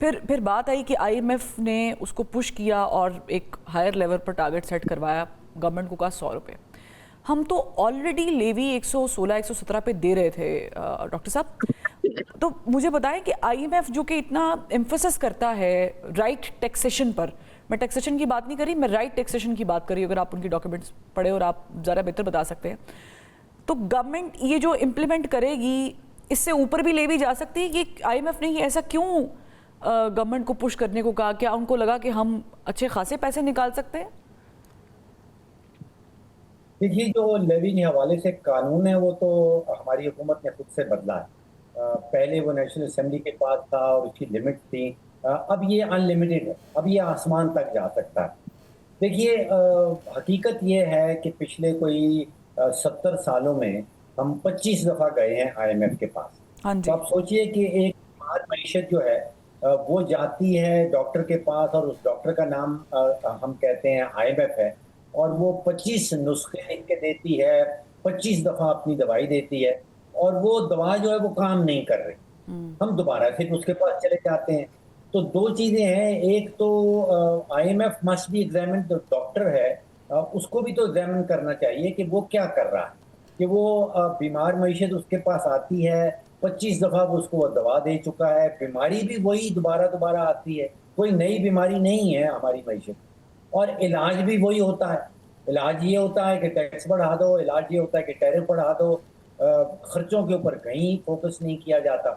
S1: پھر بات آئی کہ آئی ایم ایف نے اس کو پش کیا اور ایک ہائر لیول پر ٹارگٹ سیٹ کروایا, گورنمنٹ کو کہا 100 روپے. ہم تو آلریڈی لیوی 116-117 پہ دے رہے تھے ڈاکٹر صاحب. تو مجھے بتائیں کہ آئی ایم ایف جو کہ اتنا ایمفسس کرتا ہے رائٹ ٹیکسیشن پر, میں ٹیکسیشن کی بات نہیں کری, میں رائٹ ٹیکسیشن کی بات کری, اگر آپ ان کی ڈاکیومنٹس پڑھے اور آپ ذرا بہتر بتا سکتے ہیں, تو گورنمنٹ یہ جو امپلیمنٹ کرے گی اس سے اوپر بھی لیوی جا سکتی ہے. یہ آئی ایم ایف نے یہ ایسا کیوں گورنمنٹ کو پش کرنے کو کہا؟ کیا ان کو لگا کہ ہم اچھے خاصے پیسے نکال سکتے ہیں؟
S14: دیکھیے جو لیوی کے حوالے سے قانون ہے وہ تو ہماری حکومت نے خود سے بدلا ہے. پہلے وہ نیشنل اسمبلی کے پاس تھا اور اس کی لمٹ تھی, اب یہ ان لمیٹڈ ہے, اب یہ آسمان تک جا سکتا ہے. دیکھیے حقیقت یہ ہے کہ پچھلے کوئی 70 سالوں میں ہم 25 دفعہ گئے ہیں آئی ایم ایف کے پاس. تو آپ سوچئے کہ ایک معیشت جو ہے وہ جاتی ہے ڈاکٹر کے پاس, اور اس ڈاکٹر کا نام ہم کہتے ہیں آئی ایم ایف ہے, اور وہ 25 نسخے لکھ کے دیتی ہے, 25 دفعہ اپنی دوائی دیتی ہے, اور وہ دوا جو ہے وہ کام نہیں کر رہی. ہم دوبارہ پھر اس کے پاس چلے جاتے ہیں. تو دو چیزیں ہیں, ایک تو I M F must be examine, جو ڈاکٹر ہے اس کو بھی تو ایگزامن کرنا چاہیے کہ وہ کیا کر رہا ہے, کہ وہ بیمار معیشت اس کے پاس آتی ہے, 25 دفعہ اس کو وہ دوا دے چکا ہے, بیماری بھی وہی دوبارہ آتی ہے, کوئی نئی بیماری نہیں ہے ہماری معیشت, اور علاج بھی وہی ہوتا ہے. علاج یہ ہوتا ہے کہ ٹیکس بڑھا دو, علاج یہ ہوتا ہے کہ ٹیرف بڑھا دو, خرچوں کے اوپر کہیں فوکس نہیں کیا جاتا.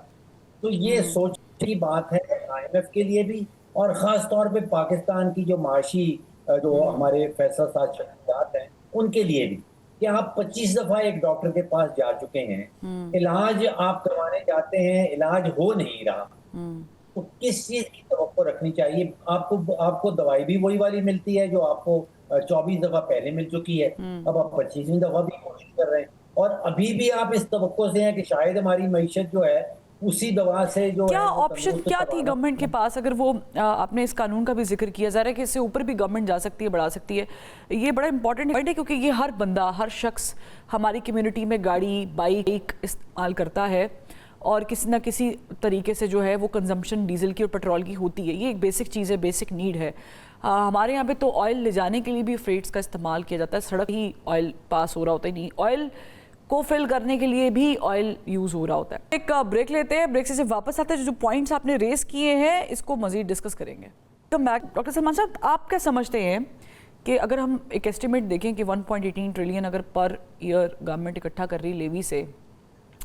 S14: تو یہ سوچ کی بات ہے آئی ایم ایف کے لیے بھی, اور خاص طور پہ پاکستان کی جو معاشی جو ہمارے فیصلہ ساز شخصیات ہیں ان کے لیے بھی, کہ آپ 25 دفعہ ایک ڈاکٹر کے پاس جا چکے ہیں, علاج آپ کروانے جاتے ہیں, علاج ہو نہیں رہا, تو کس چیز کی توقع رکھنی چاہیے؟ آپ کو دوائی بھی وہی والی ملتی ہے جو آپ کو 24 دفعہ پہلے مل چکی ہے, اب آپ 25ویں دفعہ بھی کوشش کر رہے ہیں, اور ابھی بھی آپ اس توقع سے ہیں کہ شاید ہماری معیشت جو ہے اسی دوا سے جو
S1: کیا آپشن کیا تھی گورنمنٹ کے پاس؟ اگر وہ آپ نے اس قانون کا بھی ذکر کیا, ظاہر ہے کہ اس سے اوپر بھی گورنمنٹ جا سکتی ہے, بڑھا سکتی ہے. یہ بڑا امپورٹنٹ پوائنٹ ہے کیونکہ یہ ہر بندہ, ہر شخص ہماری کمیونٹی میں گاڑی, بائک استعمال کرتا ہے, اور کسی نہ کسی طریقے سے جو ہے وہ کنزمپشن ڈیزل کی اور پیٹرول کی ہوتی ہے. یہ ایک بیسک چیز ہے, بیسک نیڈ ہے. ہمارے یہاں پہ تو آئل لے جانے کے لیے بھی فریٹس کا استعمال کیا جاتا ہے, سڑک ہی آئل پاس ہو رہا ہوتا ہے, نہیں آئل کو فل کرنے کے لیے بھی آئل یوز ہو رہا ہوتا ہے. ایک بریک لیتے ہیں, بریک سے واپس آتے ہیں, جو پوائنٹس آپ نے ریز کیے ہیں اس کو مزید ڈسکس کریں گے. تو ڈاکٹر سلمان صاحب, آپ کیا سمجھتے ہیں کہ اگر ہم ایک ایسٹیمیٹ دیکھیں کہ 1.18 ٹریلین اگر پر ایئر گورنمنٹ اکٹھا کر رہی لیوی سے,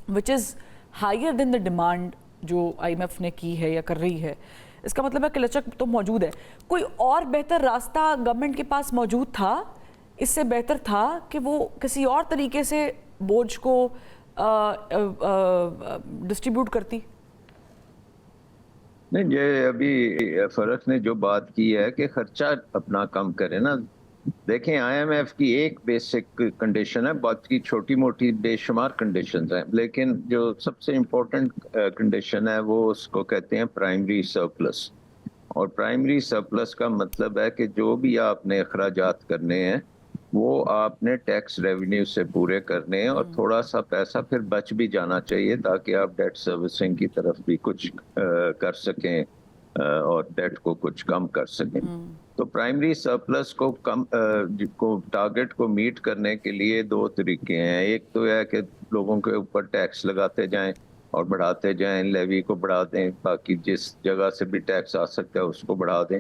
S1: وچ is higher than the demand جو آئی ایم ایف نے کی ہے یا کر رہی ہے, اس کا مطلب ہے کہ لچک تو موجود ہے. کوئی اور بہتر راستہ گورنمنٹ کے پاس موجود تھا, اس سے بہتر تھا کہ وہ کسی اور طریقے سے بوجھ کو ڈسٹریبیوٹ کرتی؟
S13: نہیں, یہ ابھی فرق نے جو بات کی ہے کہ خرچہ اپنا کم کرے نا. دیکھیں آئی ایم ایف کی ایک بیسک کنڈیشن ہے, باقی چھوٹی موٹی بے شمار کنڈیشنز ہیں, لیکن جو سب سے امپورٹنٹ کنڈیشن ہے وہ اس کو کہتے ہیں پرائمری سرپلس. اور پرائمری سرپلس کا مطلب ہے کہ جو بھی آپ نے اخراجات کرنے ہیں وہ آپ نے ٹیکس ریونیو سے پورے کرنے ہیں, اور تھوڑا سا پیسہ پھر بچ بھی جانا چاہیے تاکہ آپ ڈیٹ سروسنگ کی طرف بھی کچھ کر سکیں اور ڈیٹ کو کچھ کم کر سکیں. تو پرائمری سرپلس کو ٹارگٹ کو میٹ کرنے کے لیے دو طریقے ہیں. ایک تو ہے کہ لوگوں کے اوپر ٹیکس لگاتے جائیں اور بڑھاتے جائیں, لیوی کو بڑھا دیں, باقی جس جگہ سے بھی ٹیکس آ سکتا ہے اس کو بڑھا دیں.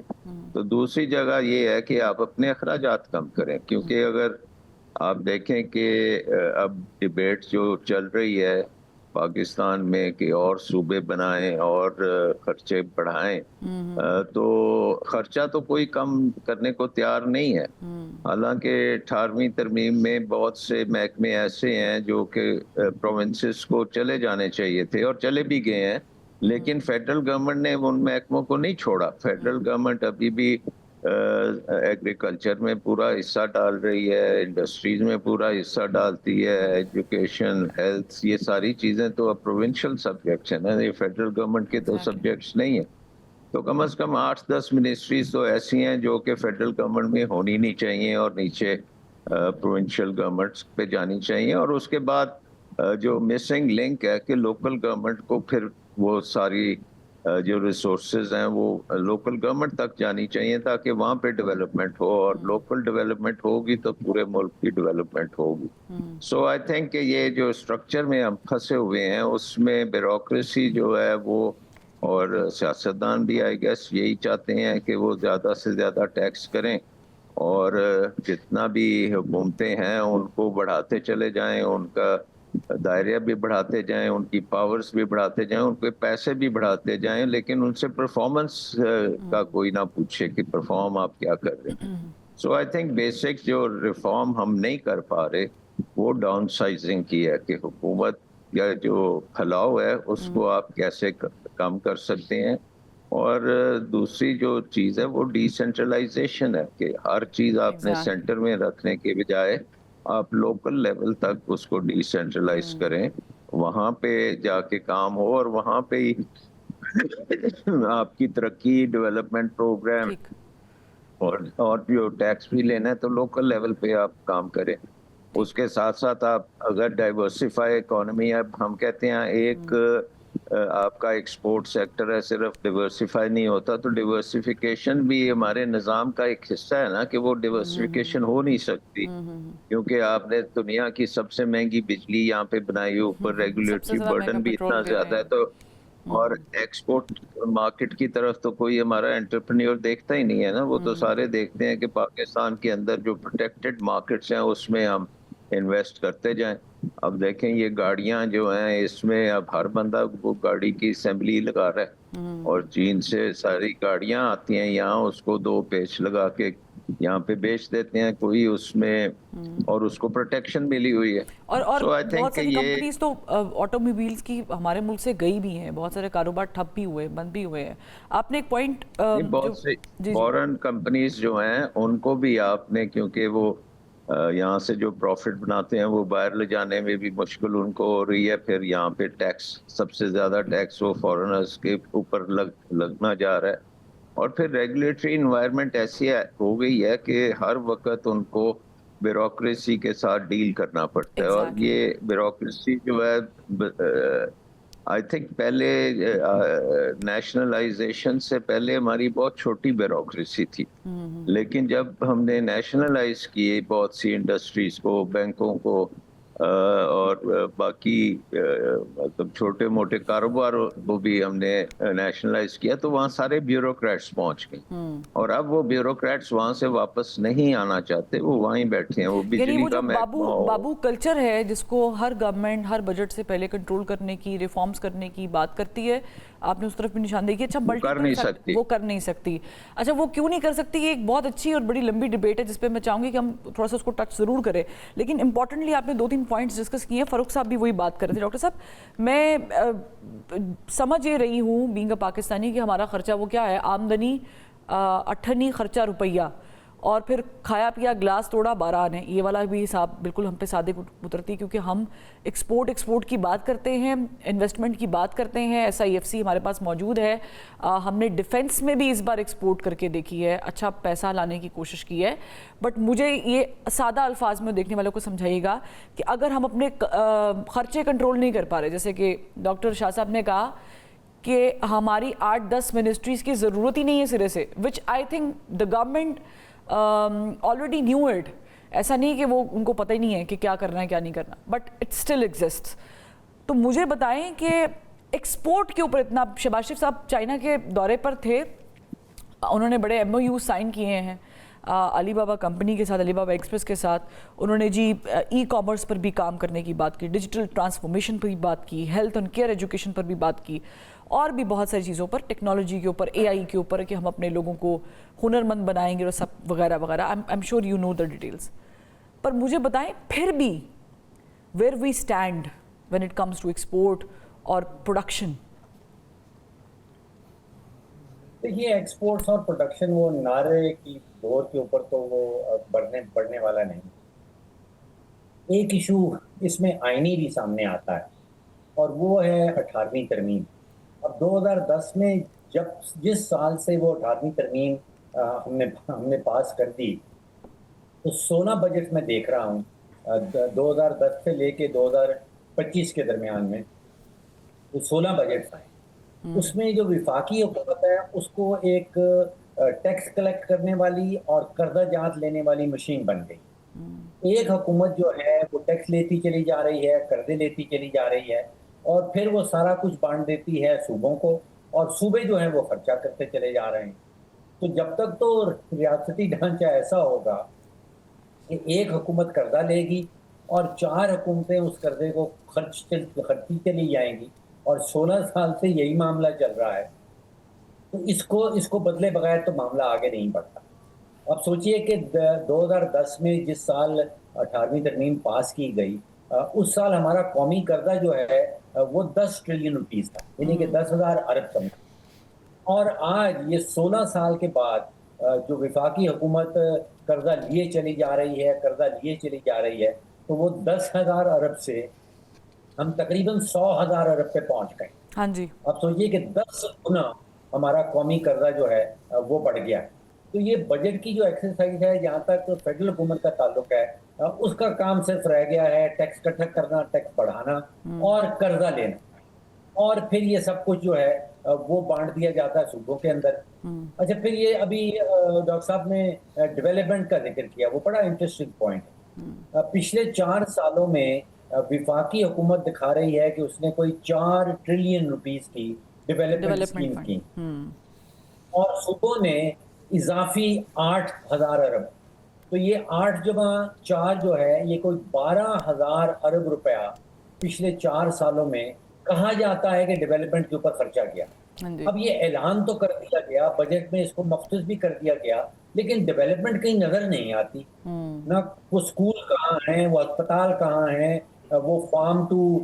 S13: تو دوسری جگہ یہ ہے کہ آپ اپنے اخراجات کم کریں, کیونکہ اگر آپ دیکھیں کہ اب ڈیبیٹ جو چل رہی ہے پاکستان میں کہ اور صوبے بنائیں اور خرچے بڑھائیں، تو خرچہ تو کوئی کم کرنے کو تیار نہیں ہے. حالانکہ 18ویں ترمیم میں بہت سے محکمے ایسے ہیں جو کہ پروونسز کو چلے جانے چاہیے تھے اور چلے بھی گئے ہیں، لیکن فیڈرل گورنمنٹ نے ان محکموں کو نہیں چھوڑا. فیڈرل گورنمنٹ ابھی بھی ایگریکلچر میں پورا حصہ ڈال رہی ہے، انڈسٹریز میں پورا حصہ ڈالتی ہے، ایجوکیشن، ہیلتھ، یہ ساری چیزیں تو اب پروونشل سبجیکٹس ہیں نا، یہ فیڈرل گورنمنٹ کے تو سبجیکٹس نہیں ہیں. تو کم از کم 8-10 منسٹریز تو ایسی ہیں جو کہ فیڈرل گورنمنٹ میں ہونی نہیں چاہیے اور نیچے پروونشل گورنمنٹس پہ جانی چاہیے. اور اس کے بعد جو مسنگ لنک ہے کہ لوکل گورنمنٹ کو پھر وہ ساری جو ریسورسز ہیں وہ لوکل گورنمنٹ تک جانی چاہیے تاکہ وہاں پہ ڈیولپمنٹ ہو، اور لوکل ڈیولپمنٹ ہوگی تو پورے ملک کی ڈیولپمنٹ ہوگی. سو آئی تھنک کہ یہ جو اسٹرکچر میں ہم پھنسے ہوئے ہیں اس میں بیوروکریسی جو ہے وہ، اور سیاستدان بھی آئی گیس یہی چاہتے ہیں کہ وہ زیادہ سے زیادہ ٹیکس کریں اور جتنا بھی حکومتیں ہیں ان کو بڑھاتے چلے جائیں، ان کا دائرہ بھی بڑھاتے جائیں، ان کی پاورز بھی بڑھاتے جائیں، ان کے پیسے بھی بڑھاتے جائیں، لیکن ان سے پرفارمنس کا کوئی نہ پوچھے کہ پرفارم آپ کیا کر رہے ہیں. سو آئی تھنک بیسک جو ریفارم ہم نہیں کر پا رہے وہ ڈاؤن سائزنگ کی ہے کہ حکومت یا جو پھیلاؤ ہے اس کو آپ کیسے کم کر سکتے ہیں. اور دوسری جو چیز ہے وہ ڈی سینٹرلائزیشن ہے کہ ہر چیز آپ نے سینٹر میں رکھنے کے بجائے آپ لوکل لیول تک اس کو ڈی سینٹرلائز کریں، وہاں پہ جا کے کام ہو اور وہاں پہ ہی آپ کی ترقی، ڈیولپمنٹ پروگرام اور جو ٹیکس بھی لینا ہے تو لوکل لیول پہ آپ کام کریں. اس کے ساتھ ساتھ آپ اگر ڈائیورسفائی اکانومی، اب ہم کہتے ہیں ایک آپ کا ایکسپورٹ سیکٹر ہے، صرف ڈیورسیفائی نہیں ہوتا، تو ڈیورسیفیکیشن بھی ہمارے نظام کا ایک حصہ ہے نا کہ وہ ڈیورسیفیکیشن ہو نہیں سکتی کیونکہ آپ نے دنیا کی سب سے مہنگی بجلی یہاں پہ بنائی، اوپر ریگولیٹری برڈن بھی اتنا زیادہ ہے، تو اور ایکسپورٹ مارکیٹ کی طرف تو کوئی ہمارا انٹرپرینیور دیکھتا ہی نہیں ہے نا، وہ تو سارے دیکھتے ہیں کہ پاکستان کے اندر جو پروٹیکٹڈ مارکیٹس ہیں اس میں ہم انویسٹ کرتے جائیں. اب دیکھیں یہ گاڑیاں جو ہیں اس میں اب ہر بندہ وہ گاڑی کی اسمبلی لگا رہا ہے اور چین سے ساری گاڑیاں آتی ہیں یہاں، اس کو 2 پیچ لگا کے یہاں پہ بیچ دیتے ہیں، کوئی اس میں اور اس کو پروٹیکشن ملی ہوئی ہے.
S1: اور بہت ساری کمپنیز تو آٹو موبائلز کی ہمارے ملک سے گئی بھی ہیں، بہت سارے کاروبار ٹھپ بھی ہوئے، بند بھی ہوئے ہیں. آپ نے ایک پوائنٹ،
S13: بہت سی فورن کمپنیز جو ہیں ان کو بھی آپ نے، کیونکہ وہ یہاں سے جو پروفٹ بناتے ہیں وہ باہر لے جانے میں بھی مشکل ان کو ہو رہی ہے، پھر یہاں پہ ٹیکس، سب سے زیادہ ٹیکس وہ فورنرز کے اوپر لگنا جا رہا ہے. اور پھر ریگولیٹری انوائرمنٹ ایسی ہو گئی ہے کہ ہر وقت ان کو بیوروکریسی کے ساتھ ڈیل کرنا پڑتا ہے. اور یہ بیوروکریسی جو ہے آئی تھنک پہلے نیشنلائزیشن سے پہلے ہماری بہت چھوٹی بیوروکریسی تھی، لیکن جب ہم نے نیشنلائز کیے بہت سی انڈسٹریز کو، بینکوں کو اور باقی مطلب چھوٹے موٹے کاروبار کو بھی ہم نے نیشنلائز کیا، تو وہاں سارے بیوروکریٹس پہنچ گئے اور اب وہ بیوروکریٹس وہاں سے واپس نہیں آنا چاہتے، وہ وہیں بیٹھے ہیں. وہ بجلی کا
S1: بابو کلچر ہے جس کو ہر گورنمنٹ ہر بجٹ سے پہلے کنٹرول کرنے کی، ریفارمز کرنے کی بات کرتی ہے. آپ نے اس طرف بھی نشاندہی کی. اچھا، وہ کر نہیں سکتی. اچھا، وہ کیوں نہیں کر سکتی؟ یہ ایک بہت اچھی اور بڑی لمبی ڈیبیٹ ہے جس پہ میں چاہوں گی کہ ہم تھوڑا سا اس کو ٹچ ضرور کریں. لیکن امپورٹنٹلی آپ نے 2-3 پوائنٹس ڈسکس کیے ہیں. فاروق صاحب بھی وہی بات کر رہے تھے. ڈاکٹر صاحب، میں سمجھ یہ رہی ہوں بینگ اے پاکستانی کہ ہمارا خرچہ وہ کیا ہے، آمدنی 8 خرچہ روپیہ، اور پھر کھایا پیا گلاس توڑا 12 آنے. یہ والا بھی حساب بالکل ہم پہ صادق اترتی ہے کیونکہ ہم ایکسپورٹ کی بات کرتے ہیں، انویسٹمنٹ کی بات کرتے ہیں. SIFC ہمارے پاس موجود ہے. ہم نے ڈیفنس میں بھی اس بار ایکسپورٹ کر کے دیکھی ہے، اچھا پیسہ لانے کی کوشش کی ہے. بٹ مجھے یہ سادہ الفاظ میں دیکھنے والوں کو سمجھائیے گا کہ اگر ہم اپنے خرچے کنٹرول نہیں کر پا رہے، جیسے کہ ڈاکٹر شاہ صاحب نے کہا کہ ہماری 8-10 منسٹریز کی ضرورت ہی نہیں ہے سرے سے، which I think the government already knew it. ایسا نہیں کہ وہ ان کو پتہ ہی نہیں ہے کہ کیا کرنا ہے کیا نہیں کرنا، بٹ اٹ اسٹل ایگزسٹس. تو مجھے بتائیں کہ ایکسپورٹ کے اوپر اتنا، شہباز شریف صاحب چائنا کے دورے پر تھے، انہوں نے بڑے MOU سائن کیے ہیں. علی بابا کمپنی کے ساتھ, علی بابا ایکسپریس کے ساتھ. انہوں نے جی ای کامرس پر بھی کام کرنے کی بات کی, ڈیجیٹل ٹرانسفارمیشن پر بھی بات کی, ہیلتھ اینڈ کیئر ایجوکیشن پر بھی بات کی, اور بھی بہت ساری چیزوں پر, ٹیکنالوجی کے اوپر, اے آئی کے اوپر, کہ ہم اپنے لوگوں کو ہنرمند بنائیں گے اور سب وغیرہ وغیرہ. I am sure you know the details. پر مجھے بتائیں پھر بھی where we stand when it comes to export اور پروڈکشن.
S14: دیکھیے ایکسپورٹس اور پروڈکشن وہ نعرے کی دور کے اوپر تو وہ بڑھنے والا نہیں. ایک ایشو اس میں آئینی بھی سامنے آتا ہے اور وہ ہے 18ویں ترمیم. اب 2010 میں جس سال سے وہ 18ویں ترمیم ہم نے پاس کر دی تو 16 بجٹ میں دیکھ رہا ہوں 2010 سے لے کے 2025 کے درمیان میں وہ 16 بجٹ آئے. اس میں جو وفاقی حکومت ہے اس کو ایک ٹیکس کلیکٹ کرنے والی اور قرضہ جات لینے والی مشین بن گئی. ایک حکومت جو ہے وہ ٹیکس لیتی چلی جا رہی ہے, قرضے لیتی چلی جا رہی ہے, اور پھر وہ سارا کچھ بانٹ دیتی ہے صوبوں کو, اور صوبے جو ہیں وہ خرچہ کرتے چلے جا رہے ہیں. تو جب تک تو ریاستی ڈھانچہ ایسا ہوگا کہ ایک حکومت قرضہ لے گی اور 4 حکومتیں اس قرضے کو خرچی چلی جائیں گی, اور 16 سال سے یہی معاملہ چل رہا ہے, تو اس کو بدلے بغیر تو معاملہ آگے نہیں بڑھتا. اب سوچئے کہ 2010 میں جس سال 18ویں ترمیم پاس کی گئی اس سال ہمارا قومی قرضہ جو ہے وہ 10 ٹریلین روپیز تھا, یعنی کہ 10,000 ارب سمجھ. اور آج یہ 16 سال کے بعد جو وفاقی حکومت قرضہ لیے چلی جا رہی ہے تو وہ 10,000 ارب سے ہم تقریباً 100,000 ارب پہ پہنچ گئے.
S1: ہاں جی.
S14: اب سوچئے کہ 10 گنا ہمارا قومی قرضہ جو ہے وہ بڑھ گیا ہے. تو یہ بجٹ کی جو ایکسرسائز ہے جہاں تک فیڈرل حکومت کا تعلق ہے اس کا کام صرف رہ گیا ہے ٹیکس اکٹھا کرنا, ٹیکس بڑھانا اور قرضہ لینا, اور پھر یہ سب کچھ جو ہے وہ بانٹ دیا جاتا ہے صوبوں کے اندر. اچھا, پھر یہ ابھی ڈاکٹر صاحب نے ڈیولپمنٹ کا ذکر کیا, وہ بڑا انٹرسٹنگ پوائنٹ ہے. پچھلے 4 سالوں میں وفاقی حکومت دکھا رہی ہے کہ اس نے کوئی 4 ٹریلین روپیز کی ڈیولپمنٹ اسکیم کی, اور صوبوں نے اضافی 8,000 ارب. تو یہ 8 جمع 4 جو ہے یہ کوئی 12,000 ارب روپیہ پچھلے 4 سالوں میں کہا جاتا ہے کہ ڈیولپمنٹ کے اوپر خرچہ کیا. اب یہ اعلان تو کر دیا گیا, بجٹ میں اس کو مختص بھی کر دیا گیا, لیکن ڈیولپمنٹ کہیں نظر نہیں آتی. نہ وہ اسکول کہاں ہیں, وہ اسپتال کہاں ہیں, وہ فارم ٹو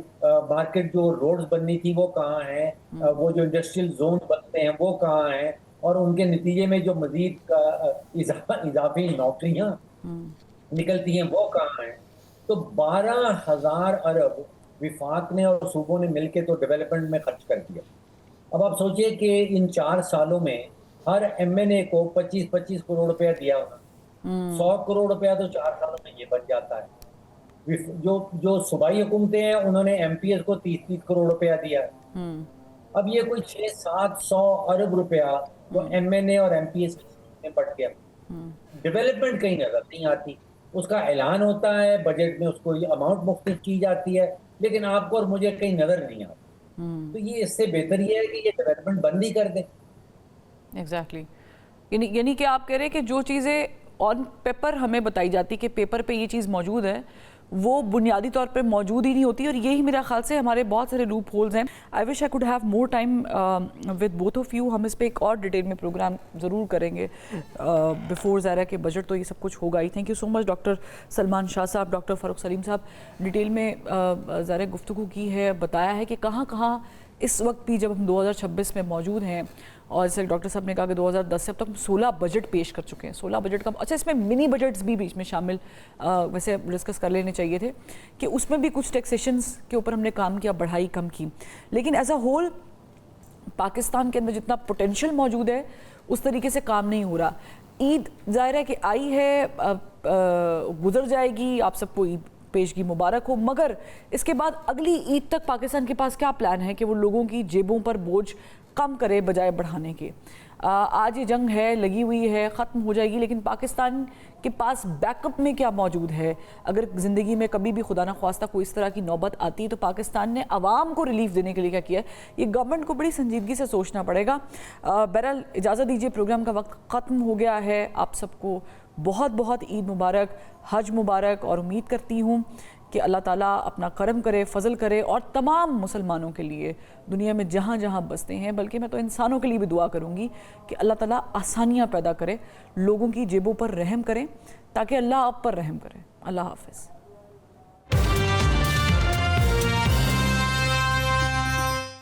S14: مارکیٹ جو روڈز بننی تھی وہ کہاں ہیں, وہ جو انڈسٹریل زون بنتے ہیں وہ کہاں ہیں, اور ان کے نتیجے میں جو مزید اضافی نوکریاں نکلتی ہیں وہ کہاں ہیں. تو 12,000 ارب وفاق نے اور صوبوں نے مل کے تو ڈیولپمنٹ میں خرچ کر دیا. اب آپ سوچئے کہ ان 4 سالوں میں ہر ایم این اے کو 25 کروڑ روپیہ دیا ہونا, 100 کروڑ روپیہ تو 4 سالوں میں یہ بن جاتا ہے. جو صوبائی حکومتیں ہیں انہوں نے ایم پی ایس کو 30 کروڑ روپیہ دیا ہے. اب یہ کوئی 600-700 ارب روپیہ تو ایم این اے اور ایم پی ایس میں بڑھ گیا. ڈیولپمنٹ کہیں نظر نہیں آتی. اس کا اعلان ہوتا ہے بجٹ میں, اس کو اماؤنٹ مختص کی جاتی ہے, لیکن آپ کو اور مجھے کہیں نظر نہیں آتی. تو یہ اس سے بہتر یہ ہے کہ یہ ڈیولپمنٹ بند ہی کر دیں.
S1: ایگزیکٹلی. یعنی کہ آپ کہہ رہے ہیں کہ جو چیزیں آن پیپر ہمیں بتائی جاتی کہ پیپر پہ یہ چیز موجود ہے وہ بنیادی طور پہ موجود ہی نہیں ہوتی, اور یہی میرا خیال سے ہمارے بہت سارے لوپ ہولز ہیں. I wish I could have more time with both of you. ہم اس پہ ایک اور ڈیٹیل میں پروگرام ضرور کریں گے بفور ظاہرہ کہ بجٹ تو یہ سب کچھ ہوگا ہی. Thank you so much doctor Salman Shah صاحب, ڈاکٹر فاروق سلیم صاحب. ڈیٹیل میں ظاہرہ گفتگو کی ہے, بتایا ہے کہ کہاں کہاں اس وقت بھی جب ہم 2026 میں موجود ہیں, اور جیسے ڈاکٹر صاحب نے کہا کہ 2010 سے اب تک ہم 16 بجٹ پیش کر چکے ہیں. 16 بجٹ کا اچھا اس میں منی بجٹس بھی بیچ میں شامل ویسے ڈسکس کر لینے چاہیے تھے کہ اس میں بھی کچھ ٹیکسیشنز کے اوپر ہم نے کام کیا, بڑھائی کم کی, لیکن ایز اے ہول پاکستان کے اندر جتنا پوٹینشیل موجود ہے اس طریقے سے کام نہیں ہو رہا. عید ظاہر ہے کہ آئی ہے, گزر جائے گی, آپ سب کو عید پیشگی مبارک ہو, مگر اس کے بعد اگلی عید تک پاکستان کے پاس کیا پلان ہے کہ وہ لوگوں کی جیبوں پر بوجھ کم کرے بجائے بڑھانے کے؟ آج یہ جنگ ہے, لگی ہوئی ہے, ختم ہو جائے گی, لیکن پاکستان کے پاس بیک اپ میں کیا موجود ہے؟ اگر زندگی میں کبھی بھی خدا نہ خواستہ کوئی اس طرح کی نوبت آتی ہے تو پاکستان نے عوام کو ریلیف دینے کے لیے کیا کیا ہے؟ یہ گورنمنٹ کو بڑی سنجیدگی سے سوچنا پڑے گا. بہرحال اجازت دیجیے, پروگرام کا وقت ختم ہو گیا ہے. آپ سب کو بہت بہت عید مبارک، حج مبارک، اور امید کرتی ہوں کہ اللہ تعالیٰ اپنا کرم کرے، فضل کرے اور تمام مسلمانوں کے لیے دنیا میں جہاں جہاں بستے ہیں، بلکہ میں تو انسانوں کے لیے بھی دعا کروں گی کہ اللہ تعالیٰ آسانیاں پیدا کرے، لوگوں کی جیبوں پر رحم کرے تاکہ اللہ آپ پر رحم کرے۔ اللہ حافظ۔